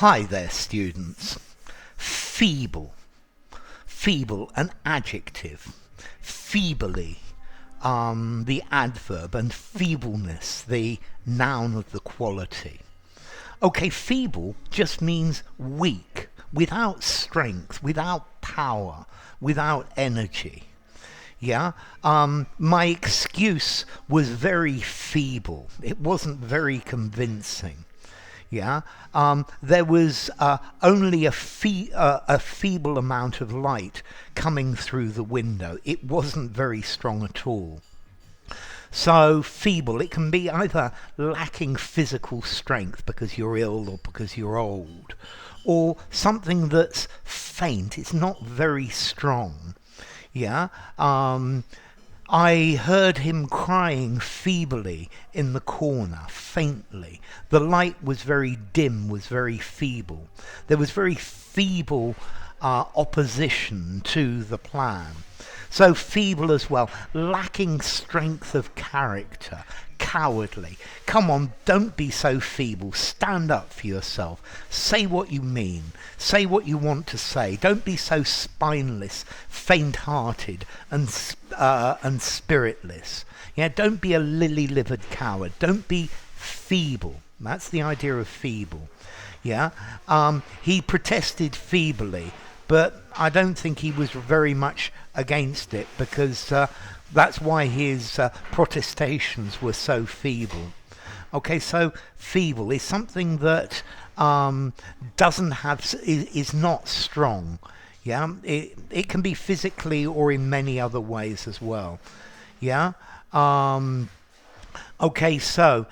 Hi there, students. Feeble. Feeble, an adjective. Feebly, the adverb, and feebleness, the noun of the quality. Okay, feeble just means weak, without strength, without power, without energy. Yeah, my excuse was very feeble. It wasn't very convincing. Yeah, there was only a feeble amount of light coming through the window. It wasn't very strong at all. So feeble, it can be either lacking physical strength because you're ill or because you're old, or something that's faint. It's not very strong. Yeah. I heard him crying feebly in the corner, faintly. The light was very dim, was very feeble. There was very feeble opposition to the plan. So feeble as well, lacking strength of character, cowardly. Come on, don't be so feeble. Stand up for yourself. Say what you mean. Say what you want to say. Don't be so spineless, faint-hearted, and spiritless. Yeah, don't be a lily-livered coward. Don't be feeble. That's the idea of feeble. Yeah, he protested feebly, but I don't think he was very much against it because that's why his protestations were so feeble. Okay, so feeble is something that doesn't have, is not strong. Yeah, it can be physically or in many other ways as well. Yeah. Okay, so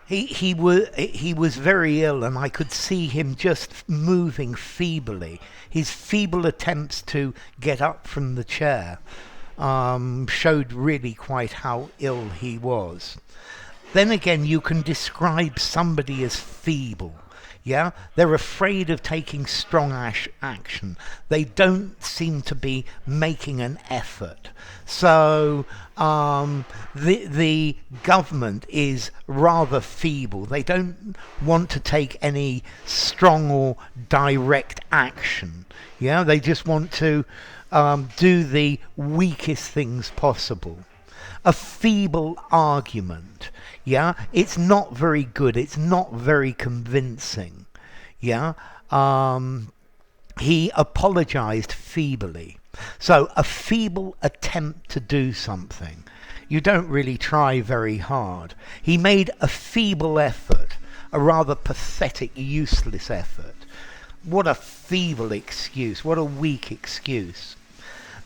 he was very ill, and I could see him just moving feebly. His feeble attempts to get up from the chair showed really quite how ill he was. Then again, you can describe somebody as feeble. Yeah, they're afraid of taking strong action. They don't seem to be making an effort. So the government is rather feeble. They don't want to take any strong or direct action. Yeah, they just want to do the weakest things possible. A feeble argument. Yeah, it's not very good. It's not very convincing. Yeah, he apologized feebly. So a feeble attempt to do something. You don't really try very hard. He made a feeble effort, a rather pathetic, useless effort. What a feeble excuse. What a weak excuse.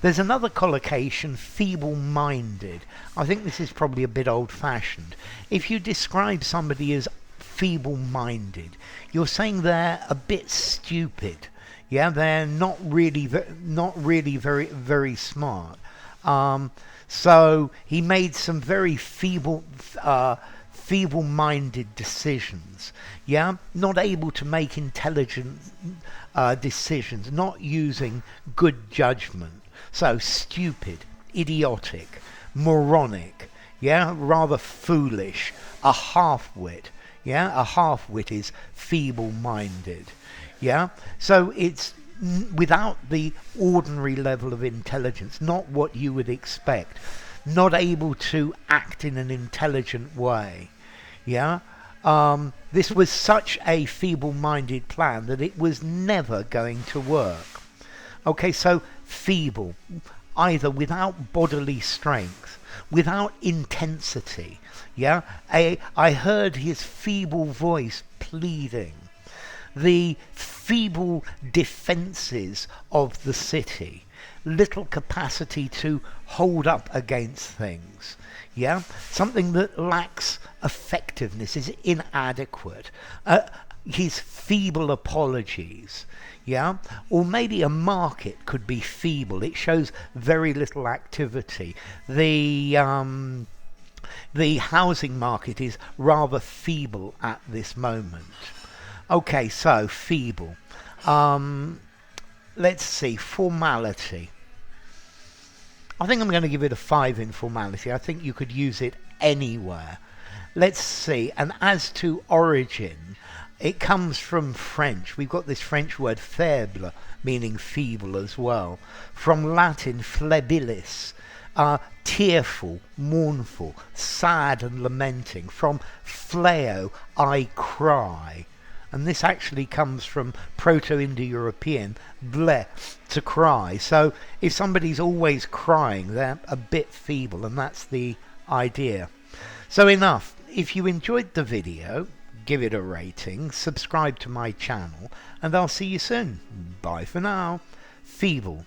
There's another collocation, feeble-minded. I think this is probably a bit old-fashioned. If you describe somebody as feeble-minded, you're saying they're a bit stupid. Yeah, they're not really very, very smart. So he made some very feeble-minded decisions. Yeah, not able to make intelligent decisions, not using good judgment. So stupid, idiotic, moronic, yeah, rather foolish, a half-wit. Yeah, a half-wit is feeble-minded. Yeah, so it's without the ordinary level of intelligence, not what you would expect, not able to act in an intelligent way. Yeah, this was such a feeble-minded plan that it was never going to work. Okay, so feeble, either without bodily strength, without intensity. Yeah, I heard his feeble voice pleading. The feeble defences of the city, little capacity to hold up against things. Yeah, something that lacks effectiveness, is inadequate. His feeble apologies. Yeah, or maybe a market could be feeble. It shows very little activity. The housing market is rather feeble at this moment. Okay, so feeble. Let's see, formality. I think I'm going to give it a 5 in formality. I think you could use it anywhere. Let's see, and as to origin, It comes from French. We've got this French word faible, meaning feeble as well. From Latin flebilis, tearful, mournful, sad and lamenting. From fleo, I cry. And this actually comes from Proto-Indo-European, ble, to cry. So if somebody's always crying, they're a bit feeble, and that's the idea. So enough. If you enjoyed the video, give it a rating, subscribe to my channel, and I'll see you soon. Bye for now. Feeble